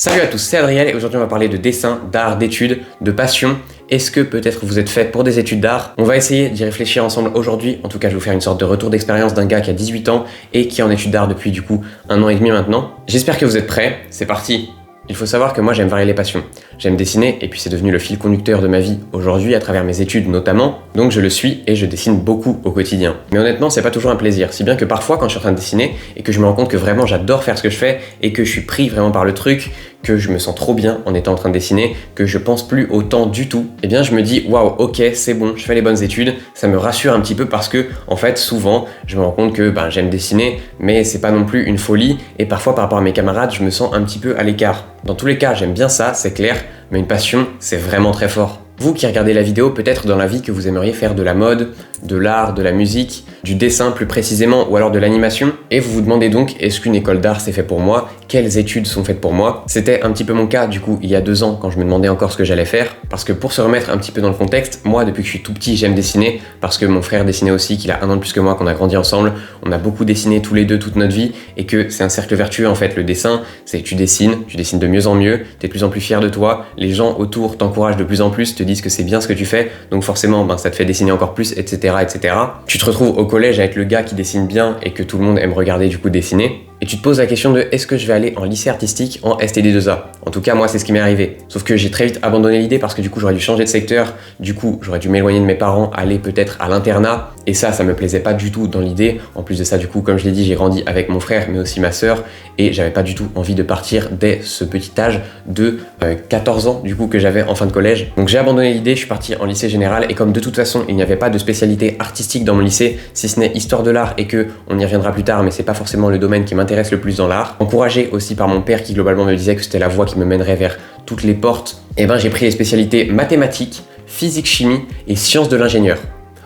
Salut à tous, c'est Adriel et aujourd'hui on va parler de dessin, d'art, d'études, de passion. Est-ce que peut-être vous êtes fait pour des études d'art? On va essayer d'y réfléchir ensemble aujourd'hui. En tout cas, je vais vous faire une sorte de retour d'expérience d'un gars qui a 18 ans et qui est en études d'art depuis du coup 1 an et demi maintenant. J'espère que vous êtes prêts, c'est parti! Il faut savoir que moi j'aime varier les passions. J'aime dessiner et puis c'est devenu le fil conducteur de ma vie aujourd'hui à travers mes études notamment. Donc je le suis et je dessine beaucoup au quotidien. Mais honnêtement c'est pas toujours un plaisir. Si bien que parfois quand je suis en train de dessiner et que je me rends compte que vraiment j'adore faire ce que je fais et que je suis pris vraiment par le truc, que je me sens trop bien en étant en train de dessiner, que je pense plus au temps du tout, eh bien je me dis waouh ok c'est bon, je fais les bonnes études, ça me rassure un petit peu parce que en fait souvent je me rends compte que j'aime dessiner mais c'est pas non plus une folie et parfois par rapport à mes camarades je me sens un petit peu à l'écart. Dans tous les cas j'aime bien ça, c'est clair, mais une passion c'est vraiment très fort. Vous qui regardez la vidéo, peut-être dans la vie que vous aimeriez faire de la mode, de l'art, de la musique, du dessin plus précisément, ou alors de l'animation, et vous vous demandez donc est-ce qu'une école d'art c'est fait pour moi? Quelles études sont faites pour moi? C'était un petit peu mon cas du coup il y a 2 ans quand je me demandais encore ce que j'allais faire, parce que pour se remettre un petit peu dans le contexte, moi depuis que je suis tout petit j'aime dessiner, parce que mon frère dessinait aussi, qu'il a 1 an de plus que moi, qu'on a grandi ensemble, on a beaucoup dessiné tous les deux toute notre vie, et que c'est un cercle vertueux en fait, le dessin, c'est que tu dessines de mieux en mieux, t'es de plus en plus fier de toi, les gens autour t'encouragent de plus en plus, te disent que c'est bien ce que tu fais, donc forcément ça te fait dessiner encore plus, etc. etc. Tu te retrouves au collège avec le gars qui dessine bien et que tout le monde aime regarder du coup dessiner, et tu te poses la question de est-ce que je vais aller en lycée artistique en STD2A? En tout cas moi c'est ce qui m'est arrivé, sauf que j'ai très vite abandonné l'idée parce que du coup j'aurais dû changer de secteur, du coup j'aurais dû m'éloigner de mes parents, aller peut-être à l'internat, et ça me plaisait pas du tout dans l'idée. En plus de ça du coup comme je l'ai dit j'ai grandi avec mon frère mais aussi ma sœur, et j'avais pas du tout envie de partir dès ce petit âge de 14 ans du coup que j'avais en fin de collège. Donc j'ai abandonné l'idée, je suis parti en lycée général, et comme de toute façon il n'y avait pas de spécialité artistique dans mon lycée, si ce n'est histoire de l'art, et que on y reviendra plus tard mais c'est pas forcément le domaine qui m'intéresse le plus dans l'art, encouragé aussi par mon père qui globalement me disait que c'était la voie qui me mènerait vers toutes les portes, et j'ai pris les spécialités mathématiques, physique-chimie et sciences de l'ingénieur.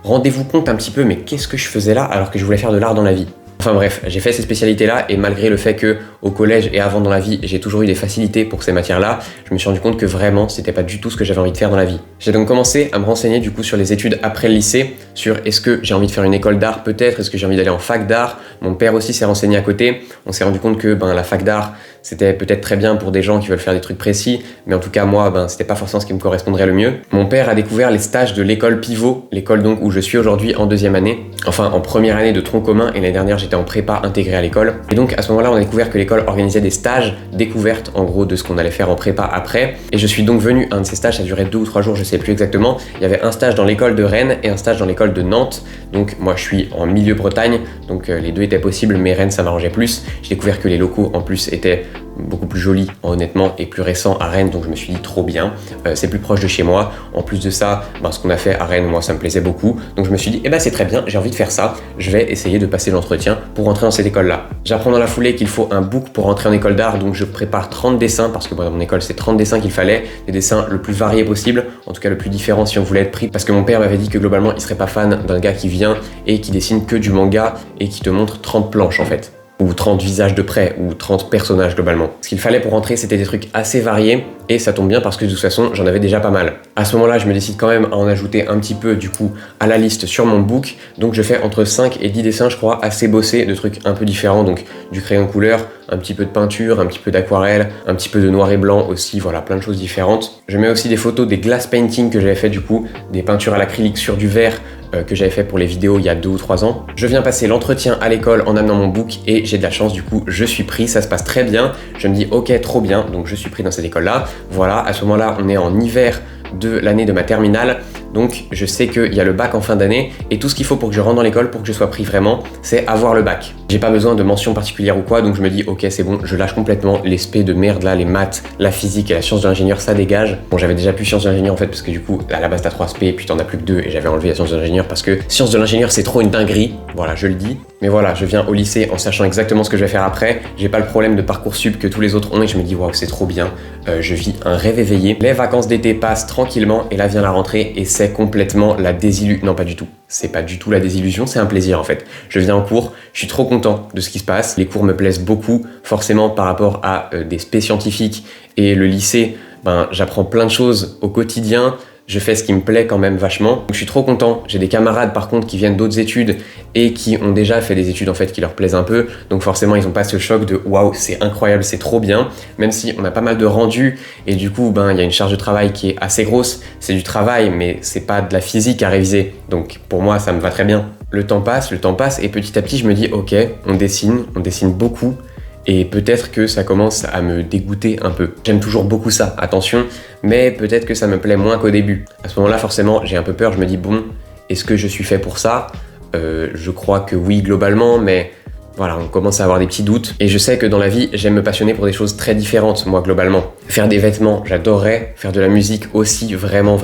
Rendez-vous compte un petit peu, mais qu'est-ce que je faisais là alors que je voulais faire de l'art dans la vie? Enfin bref, j'ai fait ces spécialités-là, et malgré le fait que au collège et avant dans la vie, j'ai toujours eu des facilités pour ces matières-là, je me suis rendu compte que vraiment, c'était pas du tout ce que j'avais envie de faire dans la vie. J'ai donc commencé à me renseigner du coup sur les études après le lycée, sur est-ce que j'ai envie de faire une école d'art peut-être, est-ce que j'ai envie d'aller en fac d'art. Mon père aussi s'est renseigné à côté, on s'est rendu compte que la fac d'art, c'était peut-être très bien pour des gens qui veulent faire des trucs précis, mais en tout cas moi, c'était pas forcément ce qui me correspondrait le mieux. Mon père a découvert les stages de l'école Pivot, l'école donc où je suis aujourd'hui en 2e année, enfin en première année de tronc commun, et l'année dernière j'étais en prépa intégrée à l'école. Et donc à ce moment-là, on a découvert que l'école organisait des stages découvertes en gros de ce qu'on allait faire en prépa après. Et je suis donc venu à un de ces stages, ça durait 2 ou 3 jours, je sais plus exactement. Il y avait un stage dans l'école de Rennes et un stage dans l'école de Nantes. Donc moi je suis en milieu Bretagne, donc les deux étaient possibles, mais Rennes ça m'arrangeait plus. J'ai découvert que les locaux en plus étaient beaucoup plus jolis honnêtement et plus récents à Rennes, donc je me suis dit trop bien, c'est plus proche de chez moi. En plus de ça, ce qu'on a fait à Rennes, moi ça me plaisait beaucoup, donc je me suis dit c'est très bien, j'ai envie de faire ça, je vais essayer de passer l'entretien pour rentrer dans cette école là. J'apprends dans la foulée qu'il faut un book pour rentrer en école d'art, donc je prépare 30 dessins parce que dans mon école c'est 30 dessins qu'il fallait, des dessins le plus variés possible, en tout cas le plus différent si on voulait être pris, parce que mon père m'avait dit que globalement il serait pas fan d'un gars qui vient et qui dessine que du manga et qui te montre 30 planches en fait, ou 30 visages de près, ou 30 personnages globalement. Ce qu'il fallait pour rentrer, c'était des trucs assez variés, et ça tombe bien parce que de toute façon, j'en avais déjà pas mal. À ce moment-là, je me décide quand même à en ajouter un petit peu du coup à la liste sur mon book, donc je fais entre 5 et 10 dessins, je crois, assez bossés, de trucs un peu différents, donc du crayon couleur, un petit peu de peinture, un petit peu d'aquarelle, un petit peu de noir et blanc aussi, voilà, plein de choses différentes. Je mets aussi des photos des glass painting que j'avais fait du coup, des peintures à l'acrylique sur du verre, que j'avais fait pour les vidéos il y a 2 ou 3 ans. Je viens passer l'entretien à l'école en amenant mon book et j'ai de la chance du coup, je suis pris, ça se passe très bien. Je me dis ok trop bien, donc je suis pris dans cette école là. Voilà, à ce moment là on est en hiver de l'année de ma terminale, donc je sais qu'il y a le bac en fin d'année, et tout ce qu'il faut pour que je rentre dans l'école, pour que je sois pris vraiment, c'est avoir le bac. J'ai pas besoin de mention particulière ou quoi, donc je me dis ok c'est bon, je lâche complètement les spé de merde là, les maths, la physique et la science de l'ingénieur, ça dégage. Bon j'avais déjà plus science de l'ingénieur en fait, parce que du coup à la base t'as 3 spé et puis t'en as plus que 2, et j'avais enlevé la science de l'ingénieur parce que science de l'ingénieur c'est trop une dinguerie, voilà je le dis. Mais voilà, je viens au lycée en sachant exactement ce que je vais faire après, j'ai pas le problème de Parcoursup que tous les autres ont, et je me dis waouh c'est trop bien, je vis un rêve éveillé. Les vacances d'été passent tranquillement, et là vient la rentrée, et c'est complètement la désillusion, non pas du tout. C'est pas du tout la désillusion, c'est un plaisir en fait. Je viens en cours, je suis trop content de ce qui se passe, les cours me plaisent beaucoup, forcément par rapport à des spé scientifiques et le lycée, j'apprends plein de choses au quotidien, je fais ce qui me plaît quand même vachement. Donc je suis trop content. J'ai des camarades par contre qui viennent d'autres études et qui ont déjà fait des études en fait qui leur plaisent un peu. Donc forcément ils n'ont pas ce choc de waouh, c'est incroyable, c'est trop bien. Même si on a pas mal de rendus et du coup il y a une charge de travail qui est assez grosse. C'est du travail mais c'est pas de la physique à réviser. Donc pour moi ça me va très bien. Le temps passe et petit à petit je me dis ok, on dessine beaucoup. Et peut-être que ça commence à me dégoûter un peu. J'aime toujours beaucoup ça, attention, mais peut-être que ça me plaît moins qu'au début. À ce moment-là, forcément, j'ai un peu peur, je me dis, bon, est-ce que je suis fait pour ça ? Je crois que oui, globalement, mais voilà, on commence à avoir des petits doutes. Et je sais que dans la vie, j'aime me passionner pour des choses très différentes, moi, globalement. Faire des vêtements, j'adorerais. Faire de la musique aussi, vraiment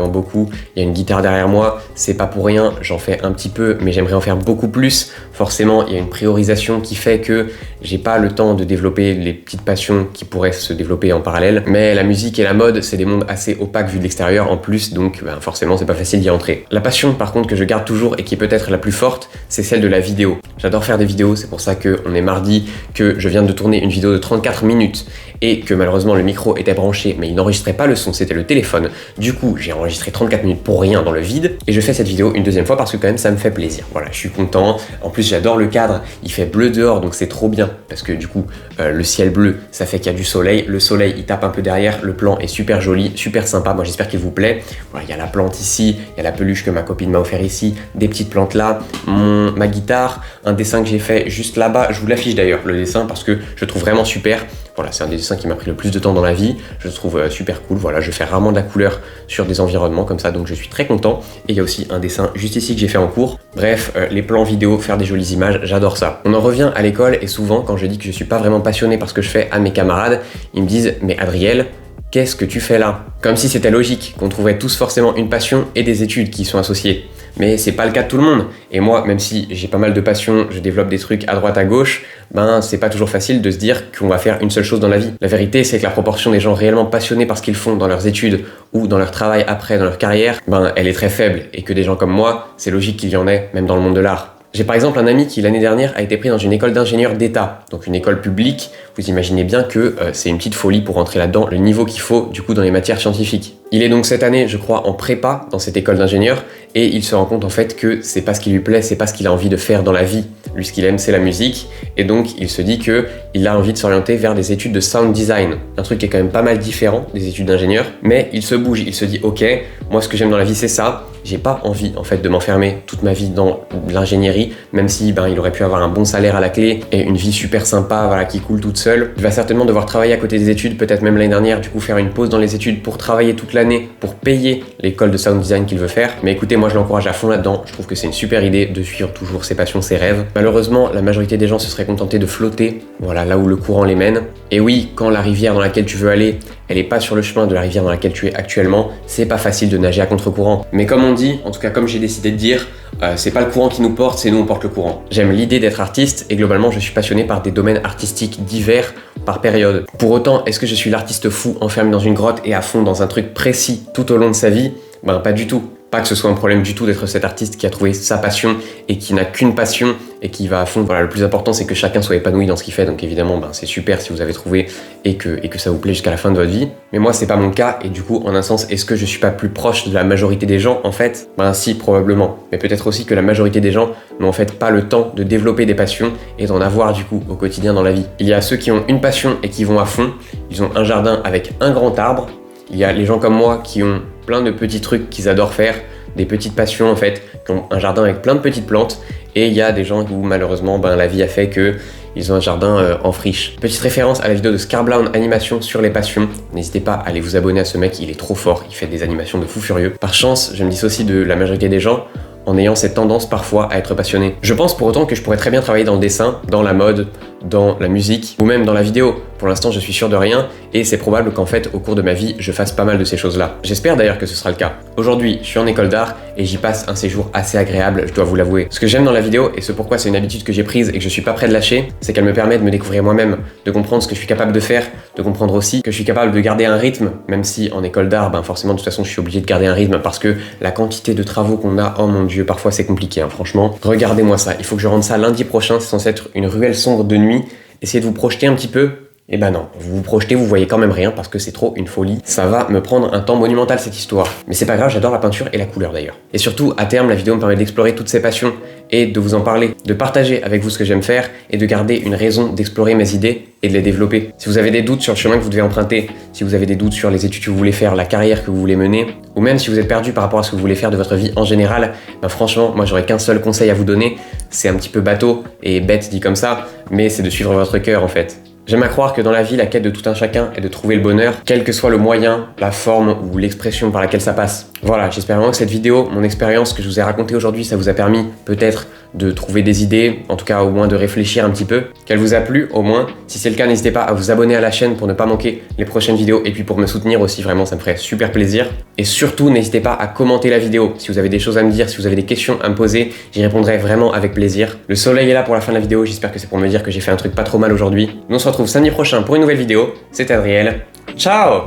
beaucoup. Il y a une guitare derrière moi, c'est pas pour rien, j'en fais un petit peu, mais j'aimerais en faire beaucoup plus. Forcément, il y a une priorisation qui fait que j'ai pas le temps de développer les petites passions qui pourraient se développer en parallèle. Mais la musique et la mode, c'est des mondes assez opaques vu de l'extérieur en plus, donc forcément, c'est pas facile d'y entrer. La passion, par contre, que je garde toujours et qui est peut-être la plus forte, c'est celle de la vidéo. J'adore faire des vidéos, c'est pour ça qu'on est mardi, que je viens de tourner une vidéo de 34 minutes et que malheureusement le micro était branché mais il n'enregistrait pas le son, c'était le téléphone. Du coup, j'ai enregistré 34 minutes pour rien dans le vide et je fais cette vidéo une deuxième fois parce que quand même ça me fait plaisir. Voilà, je suis content. En plus, j'adore le cadre, il fait bleu dehors donc c'est trop bien parce que du coup, le ciel bleu, ça fait qu'il y a du soleil. Le soleil, il tape un peu derrière, le plan est super joli, super sympa. Moi, j'espère qu'il vous plaît. Voilà, il y a la plante ici, il y a la peluche que ma copine m'a offert ici, des petites plantes là, ma guitare, un dessin que j'ai fait juste là-bas. Je vous l'affiche d'ailleurs, le dessin, parce que je le trouve vraiment super. Voilà, c'est un des dessins qui m'a pris le plus de temps dans la vie. Je le trouve super cool. Voilà, je fais rarement de la couleur sur des environnements comme ça, donc je suis très content. Et il y a aussi un dessin juste ici que j'ai fait en cours. Bref, les plans vidéo, faire des jolies images, j'adore ça. On en revient à l'école et souvent, quand je dis que je suis pas vraiment passionné par ce que je fais à mes camarades, ils me disent « Mais Adriel, qu'est-ce que tu fais là ?» Comme si c'était logique, qu'on trouverait tous forcément une passion et des études qui y sont associées. Mais c'est pas le cas de tout le monde. Et moi, même si j'ai pas mal de passion, je développe des trucs à droite à gauche, c'est pas toujours facile de se dire qu'on va faire une seule chose dans la vie. La vérité, c'est que la proportion des gens réellement passionnés par ce qu'ils font dans leurs études ou dans leur travail après, dans leur carrière, elle est très faible. Et que des gens comme moi, c'est logique qu'il y en ait, même dans le monde de l'art. J'ai par exemple un ami qui l'année dernière a été pris dans une école d'ingénieur d'État, donc une école publique. Vous imaginez bien que c'est une petite folie pour entrer là-dedans, le niveau qu'il faut du coup dans les matières scientifiques. Il est donc cette année, je crois, en prépa dans cette école d'ingénieur et il se rend compte en fait que c'est pas ce qui lui plaît, c'est pas ce qu'il a envie de faire dans la vie. Lui, ce qu'il aime, c'est la musique et donc il se dit que il a envie de s'orienter vers des études de sound design, un truc qui est quand même pas mal différent des études d'ingénieur, mais il se bouge, il se dit ok, moi ce que j'aime dans la vie c'est ça. J'ai pas envie en fait de m'enfermer toute ma vie dans l'ingénierie, même si il aurait pu avoir un bon salaire à la clé et une vie super sympa, voilà, qui coule toute seule. Il va certainement devoir travailler à côté des études, peut-être même l'année dernière, du coup faire une pause dans les études pour travailler toute l'année, pour payer l'école de sound design qu'il veut faire. Mais écoutez, moi je l'encourage à fond là-dedans, je trouve que c'est une super idée de suivre toujours ses passions, ses rêves. Malheureusement, la majorité des gens se seraient contentés de flotter, voilà, là où le courant les mène. Et oui, quand la rivière dans laquelle tu veux aller, elle est pas sur le chemin de la rivière dans laquelle tu es actuellement, c'est pas facile de nager à contre-courant. Mais comme on dit, en tout cas comme j'ai décidé de dire, c'est pas le courant qui nous porte, c'est nous on porte le courant. J'aime l'idée d'être artiste et globalement je suis passionné par des domaines artistiques divers par période. Pour autant, est-ce que je suis l'artiste fou enfermé dans une grotte et à fond dans un truc précis tout au long de sa vie ? Pas du tout. Pas que ce soit un problème du tout d'être cet artiste qui a trouvé sa passion et qui n'a qu'une passion et qui va à fond. Voilà, le plus important c'est que chacun soit épanoui dans ce qu'il fait, donc évidemment c'est super si vous avez trouvé et que ça vous plaît jusqu'à la fin de votre vie. Mais moi c'est pas mon cas et du coup en un sens est-ce que je suis pas plus proche de la majorité des gens en fait ? Si, probablement. Mais peut-être aussi que la majorité des gens n'ont en fait pas le temps de développer des passions et d'en avoir du coup au quotidien dans la vie. Il y a ceux qui ont une passion et qui vont à fond, ils ont un jardin avec un grand arbre. Il y a les gens comme moi qui ont plein de petits trucs qu'ils adorent faire, des petites passions en fait, qui ont un jardin avec plein de petites plantes. Et il y a des gens où malheureusement la vie a fait que ils ont un jardin en friche. Petite référence à la vidéo de Scarblown Animation sur les passions. N'hésitez pas à aller vous abonner à ce mec, il est trop fort, il fait des animations de fou furieux. Par chance, je me dissocie de la majorité des gens en ayant cette tendance parfois à être passionné. Je pense pour autant que je pourrais très bien travailler dans le dessin, dans la mode, dans la musique ou même dans la vidéo. Pour l'instant, je suis sûr de rien et c'est probable qu'en fait, au cours de ma vie, je fasse pas mal de ces choses-là. J'espère d'ailleurs que ce sera le cas. Aujourd'hui, je suis en école d'art et j'y passe un séjour assez agréable, je dois vous l'avouer. Ce que j'aime dans la vidéo et ce pourquoi c'est une habitude que j'ai prise et que je suis pas prêt de lâcher, c'est qu'elle me permet de me découvrir moi-même, de comprendre ce que je suis capable de faire, de comprendre aussi que je suis capable de garder un rythme, même si en école d'art, forcément de toute façon, je suis obligé de garder un rythme parce que la quantité de travaux qu'on a, oh mon dieu, parfois c'est compliqué, franchement. Regardez-moi ça, il faut que je rende ça lundi prochain, c'est censé être une ruelle sombre de nuit. Essayez de vous projeter un petit peu Et ben non, vous vous projetez, vous voyez quand même rien parce que c'est trop une folie. Ça va me prendre un temps monumental cette histoire. Mais c'est pas grave, j'adore la peinture et la couleur d'ailleurs. Et surtout, à terme, la vidéo me permet d'explorer toutes ces passions et de vous en parler, de partager avec vous ce que j'aime faire et de garder une raison d'explorer mes idées et de les développer. Si vous avez des doutes sur le chemin que vous devez emprunter, si vous avez des doutes sur les études que vous voulez faire, la carrière que vous voulez mener, ou même si vous êtes perdu par rapport à ce que vous voulez faire de votre vie en général, ben franchement, moi j'aurais qu'un seul conseil à vous donner, c'est un petit peu bateau et bête dit comme ça, mais c'est de suivre votre cœur en fait. J'aime à croire que dans la vie, la quête de tout un chacun est de trouver le bonheur, quel que soit le moyen, la forme ou l'expression par laquelle ça passe. Voilà, j'espère vraiment que cette vidéo, mon expérience que je vous ai racontée aujourd'hui, ça vous a permis peut-être de trouver des idées, en tout cas au moins de réfléchir un petit peu, qu'elle vous a plu au moins. Si c'est le cas, n'hésitez pas à vous abonner à la chaîne pour ne pas manquer les prochaines vidéos et puis pour me soutenir aussi, vraiment ça me ferait super plaisir. Et surtout, n'hésitez pas à commenter la vidéo. Si vous avez des choses à me dire, si vous avez des questions à me poser, j'y répondrai vraiment avec plaisir. Le soleil est là pour la fin de la vidéo, j'espère que c'est pour me dire que j'ai fait un truc pas trop mal aujourd'hui. Nous on se retrouve samedi prochain pour une nouvelle vidéo. C'était Adriel. Ciao!